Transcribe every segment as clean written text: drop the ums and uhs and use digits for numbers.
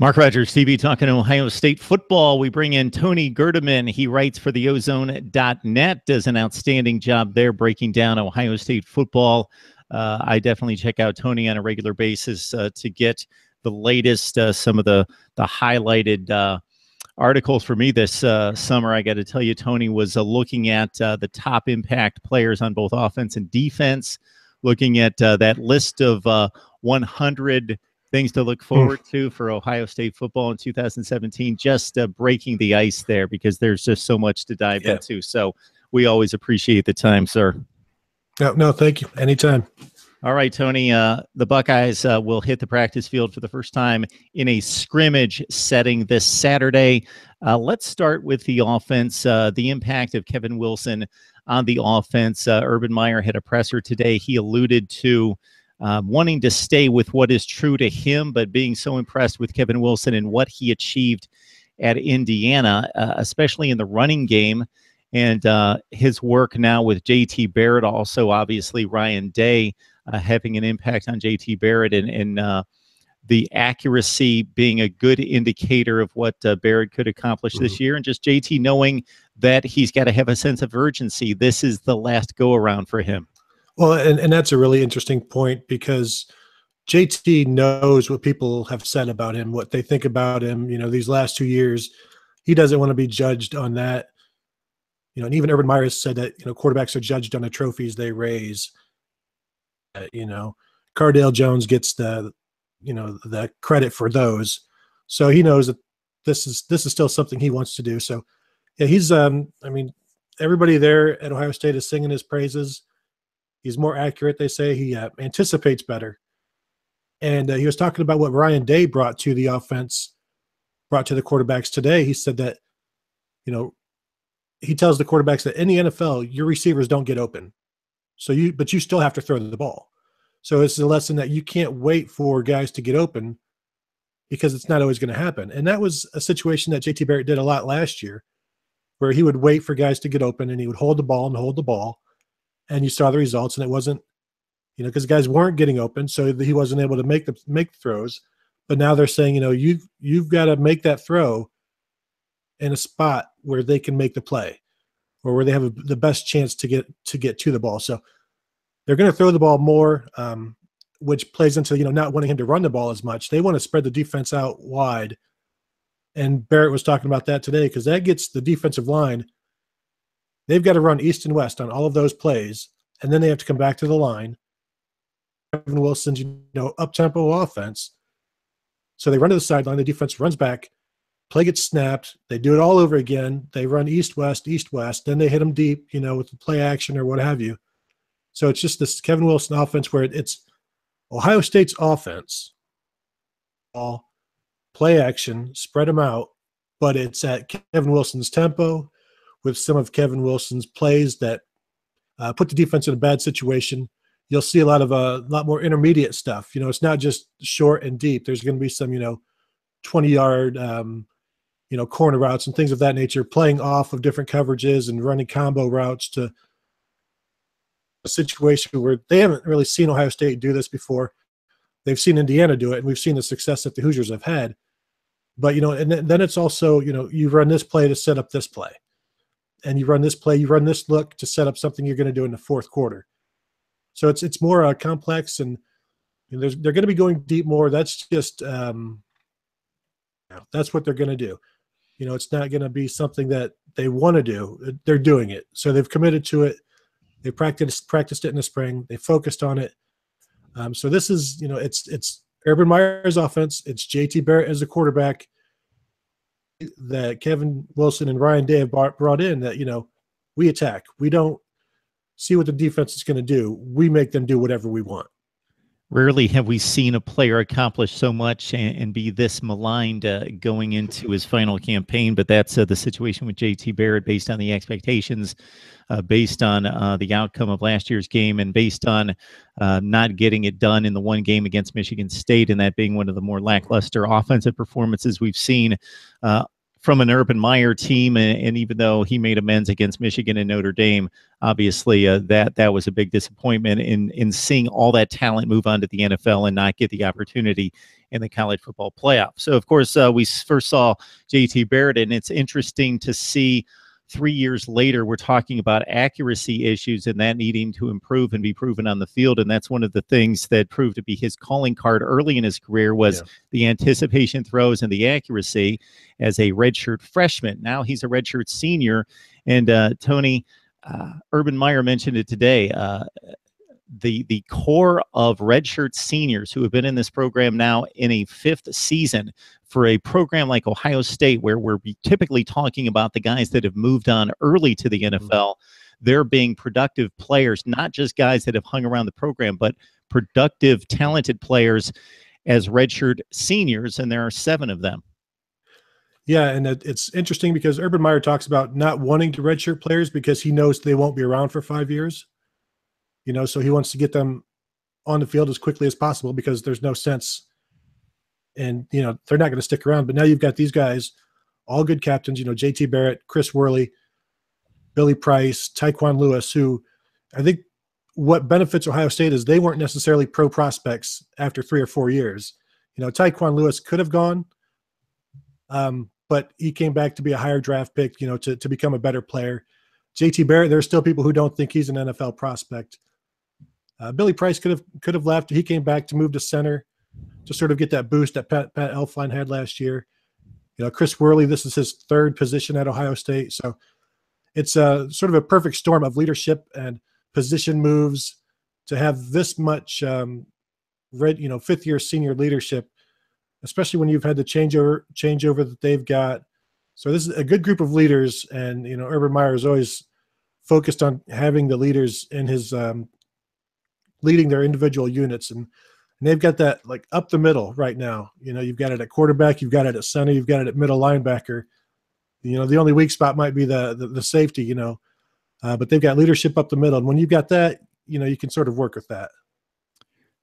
Mark Rogers, TV, talking Ohio State football. We bring in Tony Gerdeman. He writes for theozone.net, does an outstanding job there breaking down Ohio State football. I definitely check out Tony on a regular basis to get the latest, some of the highlighted articles for me this summer. I got to tell you, Tony was looking at the top impact players on both offense and defense, looking at that list of 100 things to look forward to for Ohio State football in 2017, just breaking the ice there because there's just so much to dive into. So we always appreciate the time, sir. No, thank you. Anytime. All right, Tony, the Buckeyes will hit the practice field for the first time in a scrimmage setting this Saturday. Let's start with the offense, the impact of Kevin Wilson on the offense. Urban Meyer had a presser today. He alluded to wanting to stay with what is true to him, but being so impressed with Kevin Wilson and what he achieved at Indiana, especially in the running game, and his work now with J.T. Barrett, also obviously Ryan Day having an impact on J.T. Barrett, and the accuracy being a good indicator of what Barrett could accomplish this year, and just J.T. knowing that he's got to have a sense of urgency. This is the last go-around for him. Well, and that's a really interesting point because JT knows what people have said about him, what they think about him, these last 2 years. He doesn't want to be judged on that. And even Urban Meyer has said that, quarterbacks are judged on the trophies they raise. Cardale Jones gets the credit for those. So he knows that this is still something he wants to do. So yeah, he's, everybody there at Ohio State is singing his praises. He's more accurate, they say. He anticipates better. And he was talking about what Ryan Day brought to the offense, brought to the quarterbacks today. He said that, he tells the quarterbacks that in the NFL, your receivers don't get open. But you still have to throw the ball. So it's a lesson that you can't wait for guys to get open because it's not always going to happen. And that was a situation that J.T. Barrett did a lot last year, where he would wait for guys to get open and he would hold the ball. And you saw the results, and it wasn't, because guys weren't getting open, so he wasn't able to make the throws. But now they're saying, you've got to make that throw in a spot where they can make the play, or where they have the best chance to get to the ball. So they're going to throw the ball more, which plays into not wanting him to run the ball as much. They want to spread the defense out wide, and Barrett was talking about that today because that gets the defensive line. They've got to run east and west on all of those plays, and then they have to come back to the line. Kevin Wilson's, up-tempo offense. So they run to the sideline. The defense runs back. Play gets snapped. They do it all over again. They run east-west. Then they hit them deep, with the play action or what have you. So it's just this Kevin Wilson offense where it's Ohio State's offense. All play action, spread them out, but it's at Kevin Wilson's tempo, with some of Kevin Wilson's plays that put the defense in a bad situation. You'll see a lot more intermediate stuff. It's not just short and deep. There's going to be some, 20-yard, corner routes and things of that nature, playing off of different coverages and running combo routes to a situation where they haven't really seen Ohio State do this before. They've seen Indiana do it, and we've seen the success that the Hoosiers have had. But, and then it's also, you run this play to set up this play. And you run this play, you run this look to set up something you're going to do in the fourth quarter. So it's more complex, and they're going to be going deep more. That's just that's what they're going to do. It's not going to be something that they want to do. They're doing it. So they've committed to it. They practiced it in the spring. They focused on it. So this is, it's Urban Meyer's offense. It's J.T. Barrett as a quarterback that Kevin Wilson and Ryan Day have brought in that, we attack. We don't see what the defense is going to do. We make them do whatever we want. Rarely have we seen a player accomplish so much and be this maligned going into his final campaign, but that's the situation with J.T. Barrett based on the expectations, based on the outcome of last year's game, and based on not getting it done in the one game against Michigan State, and that being one of the more lackluster offensive performances we've seen from an Urban Meyer team, and even though he made amends against Michigan and Notre Dame, obviously that was a big disappointment in seeing all that talent move on to the NFL and not get the opportunity in the college football playoff. So, of course, we first saw J.T. Barrett, and it's interesting to see 3 years later, we're talking about accuracy issues and that needing to improve and be proven on the field. And that's one of the things that proved to be his calling card early in his career was the anticipation throws and the accuracy as a redshirt freshman. Now he's a redshirt senior. And Tony, Urban Meyer mentioned it today. The core of redshirt seniors who have been in this program now in a 5th season for a program like Ohio State, where we're typically talking about the guys that have moved on early to the NFL, they're being productive players, not just guys that have hung around the program, but productive, talented players as redshirt seniors, and there are 7 of them. Yeah, and it's interesting because Urban Meyer talks about not wanting to redshirt players because he knows they won't be around for 5 years. So he wants to get them on the field as quickly as possible because there's no sense. And, they're not going to stick around. But now you've got these guys, all good captains, J.T. Barrett, Chris Worley, Billy Price, Tyquan Lewis, who I think what benefits Ohio State is they weren't necessarily pro prospects after 3 or 4 years. Tyquan Lewis could have gone, but he came back to be a higher draft pick, to become a better player. J.T. Barrett, there are still people who don't think he's an NFL prospect. Billy Price could have left. He came back to move to center to sort of get that boost that Pat Elflein had last year. Chris Worley, this is his 3rd position at Ohio State. So it's sort of a perfect storm of leadership and position moves to have this much 5th-year senior leadership, especially when you've had the changeover that they've got. So this is a good group of leaders, and Urban Meyer is always focused on having the leaders in his leading their individual units, and they've got that like up the middle right now. You've got it at quarterback, you've got it at center, you've got it at middle linebacker. The only weak spot might be the safety. But they've got leadership up the middle, and when you've got that, you can sort of work with that.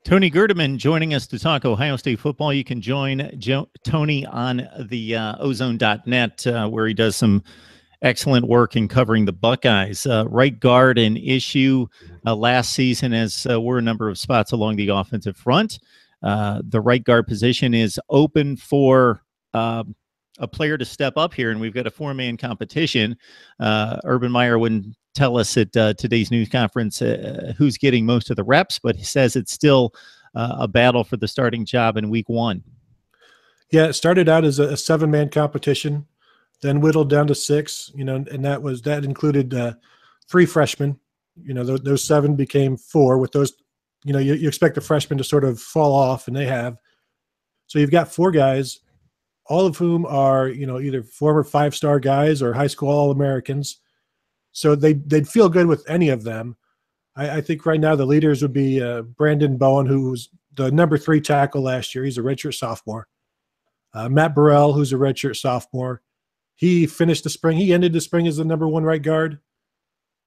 Tony Gerdeman joining us to talk Ohio State football. You can join Tony on the ozone.net where he does some excellent work in covering the Buckeyes. Right guard, an issue last season as were a number of spots along the offensive front. The right guard position is open for a player to step up here, and we've got a 4-man competition. Urban Meyer wouldn't tell us at today's news conference who's getting most of the reps, but he says it's still a battle for the starting job in week 1. Yeah, it started out as a 7-man competition, then whittled down to 6, and that included 3 freshmen. Those 7 became 4 with those, you expect the freshmen to sort of fall off, and they have. So you've got 4 guys, all of whom are, either former 5-star guys or high school All-Americans. So they'd feel good with any of them. I think right now the leaders would be Brandon Bowen, who was the number 3 tackle last year. He's a redshirt sophomore. Matt Burrell, who's a redshirt sophomore. He finished the spring. He ended the spring as the number 1 right guard.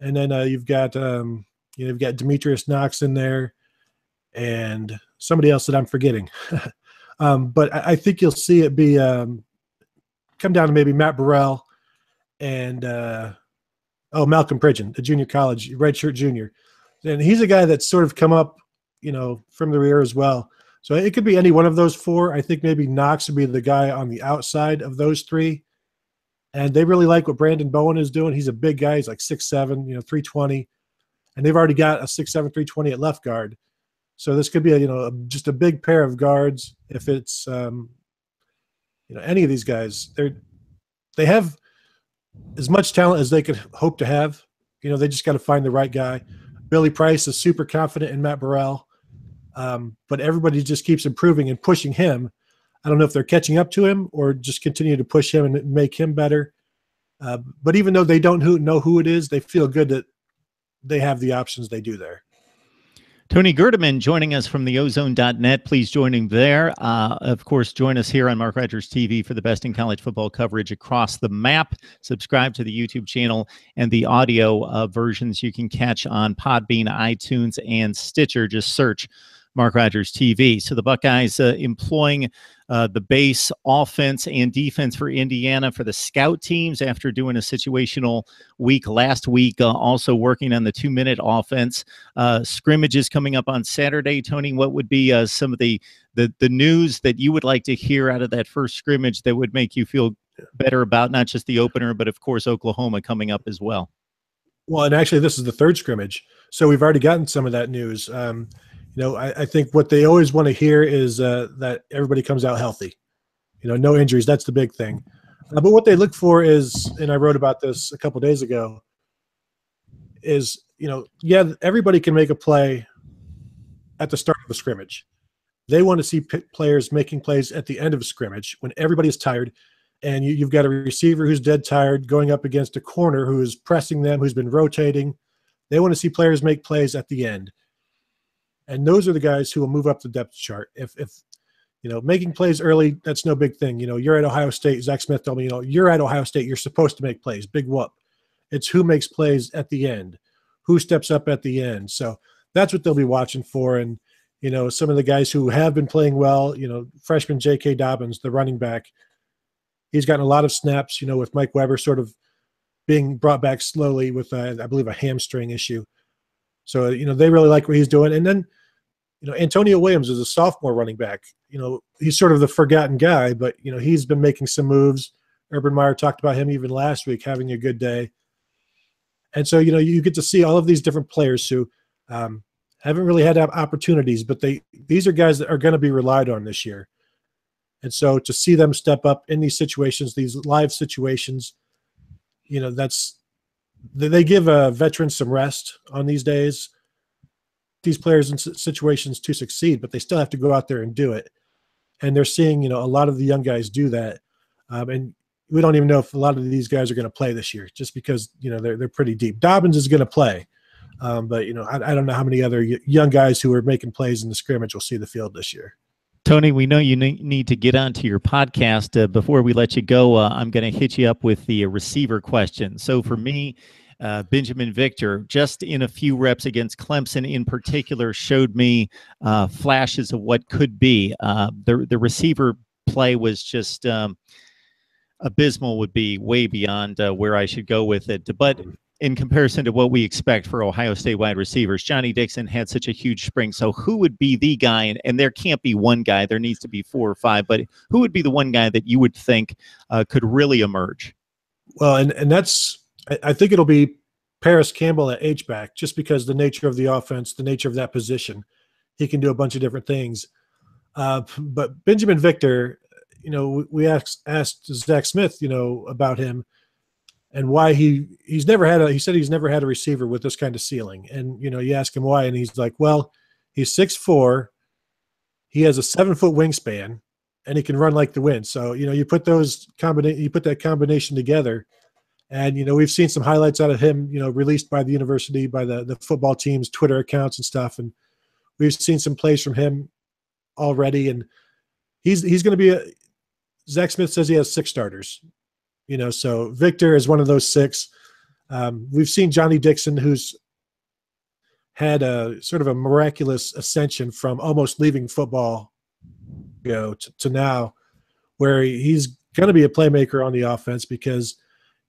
And then you've got Demetrius Knox in there and somebody else that I'm forgetting. But I think you'll see it be come down to maybe Matt Burrell and Malcolm Pridgeon, the junior college redshirt junior. And he's a guy that's sort of come up, from the rear as well. So it could be any one of those 4. I think maybe Knox would be the guy on the outside of those 3. And they really like what Brandon Bowen is doing. He's a big guy. He's like 6'7", 320. And they've already got a 6'7", 320 at left guard. So this could be just a big pair of guards. If it's any of these guys, they have as much talent as they could hope to have. They just got to find the right guy. Billy Price is super confident in Matt Burrell, but everybody just keeps improving and pushing him. I don't know if they're catching up to him or just continue to push him and make him better. But even though they don't know who it is, they feel good that they have the options they do there. Tony Gerdeman joining us from the ozone.net. Please join him there. Of course, join us here on Mark Rogers TV for the best in college football coverage across the map. Subscribe to the YouTube channel, and the audio versions you can catch on Podbean, iTunes, and Stitcher. Just search Mark Rogers TV. So the Buckeyes employing the base offense and defense for Indiana for the scout teams after doing a situational week last week, also working on the 2-minute offense. Scrimmages coming up on Saturday. Tony, what would be some of the news that you would like to hear out of that first scrimmage that would make you feel better about not just the opener, but of course Oklahoma coming up as well? Well, and actually this is the third scrimmage, so we've already gotten some of that news. I think what they always want to hear is that everybody comes out healthy, no injuries. That's the big thing. But what they look for is, and I wrote about this a couple days ago, is, everybody can make a play at the start of a scrimmage. They want to see players making plays at the end of a scrimmage when everybody's tired, and you've got a receiver who's dead tired going up against a corner who is pressing them, who's been rotating. They want to see players make plays at the end. And those are the guys who will move up the depth chart. If making plays early, that's no big thing. You're at Ohio State. Zach Smith told me, you're at Ohio State. You're supposed to make plays. Big whoop. It's who makes plays at the end, who steps up at the end. So that's what they'll be watching for. And, some of the guys who have been playing well, freshman J.K. Dobbins, the running back, he's gotten a lot of snaps, with Mike Weber sort of being brought back slowly with, I believe, a hamstring issue. So, they really like what he's doing. And then, Antonio Williams is a sophomore running back. He's sort of the forgotten guy, but, he's been making some moves. Urban Meyer talked about him even last week, having a good day. And so, you get to see all of these different players who haven't really had opportunities, but these are guys that are going to be relied on this year. And so to see them step up in these situations, these live situations, they give veterans some rest on these days. These players in situations to succeed, but they still have to go out there and do it. And they're seeing, a lot of the young guys do that. And we don't even know if a lot of these guys are going to play this year, just because, they're pretty deep. Dobbins is going to play. But, I don't know how many other young guys who are making plays in the scrimmage will see the field this year. Tony, we know you need to get onto your podcast. Before we let you go, I'm going to hit you up with the receiver question. So for me, Benjamin Victor, just in a few reps against Clemson in particular, showed me flashes of what could be. The receiver play was just abysmal, would be way beyond where I should go with it. But in comparison to what we expect for Ohio State wide receivers, Johnny Dixon had such a huge spring. So who would be the guy? And there can't be one guy. There needs to be 4 or 5. But who would be the one guy that you would think could really emerge? Well, and that's – I think it'll be Paris Campbell at H-back, just because the nature of the offense, the nature of that position. He can do a bunch of different things. But Benjamin Victor, we asked Zach Smith, about him. And why he's never had he said he's never had a receiver with this kind of ceiling. And, you ask him why, and he's like, well, he's 6'4", he has a 7-foot wingspan, and he can run like the wind. So, you put that combination together, and, we've seen some highlights out of him, released by the university, by the football team's Twitter accounts and stuff. And we've seen some plays from him already. And he's going to be Zach Smith says he has 6 starters. So Victor is one of those 6. We've seen Johnny Dixon, who's had a sort of a miraculous ascension from almost leaving football, to now, where he's going to be a playmaker on the offense because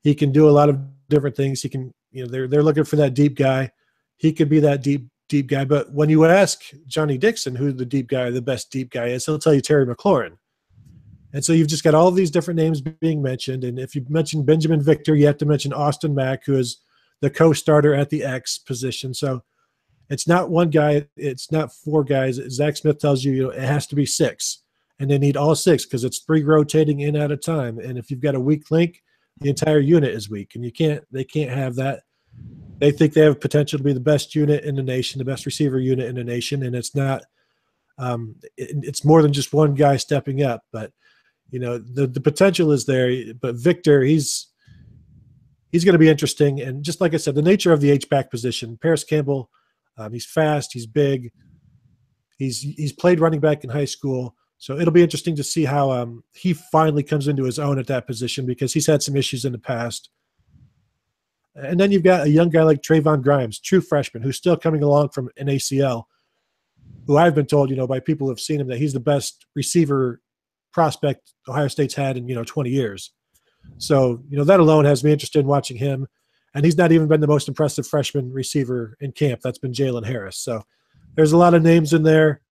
he can do a lot of different things. He can, they're looking for that deep guy. He could be that deep guy. But when you ask Johnny Dixon who the deep guy, the best deep guy is, he'll tell you Terry McLaurin. And so you've just got all of these different names being mentioned. And if you mention Benjamin Victor, you have to mention Austin Mack, who is the co-starter at the X position. So it's not one guy. It's not 4 guys. Zach Smith tells you, it has to be 6. And they need all 6 because it's 3 rotating in at a time. And if you've got a weak link, the entire unit is weak. And they can't have that. They think they have potential to be the best unit in the nation, the best receiver unit in the nation. And it's not it's more than just one guy stepping up. But the potential is there, but Victor, he's going to be interesting. And just like I said, the nature of the H-back position, Paris Campbell, he's fast, he's big, he's played running back in high school. So it'll be interesting to see how he finally comes into his own at that position, because he's had some issues in the past. And then you've got a young guy like Trayvon Grimes, true freshman, who's still coming along from an ACL. who I've been told, by people who have seen him, that he's the best receiver prospect Ohio State's had in 20 years. So that alone has me interested in watching him. And he's not even been the most impressive freshman receiver in camp. That's been Jalen Harris. So there's a lot of names in there.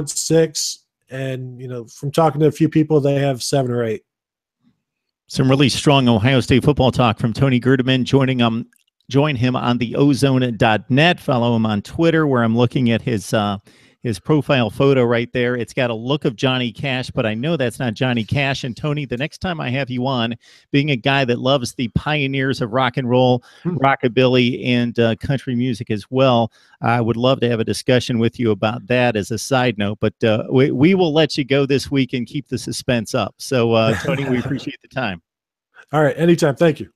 6, and from talking to a few people, they have 7 or 8. Some really strong Ohio State football talk from Tony Gerdeman. Join him on the ozone.net. Follow him on Twitter, where I'm looking at his profile photo right there. It's got a look of Johnny Cash, but I know that's not Johnny Cash. And Tony, the next time I have you on, being a guy that loves the pioneers of rock and roll, rockabilly, and country music as well, I would love to have a discussion with you about that as a side note. But we will let you go this week and keep the suspense up. So, Tony, we appreciate the time. All right. Anytime. Thank you.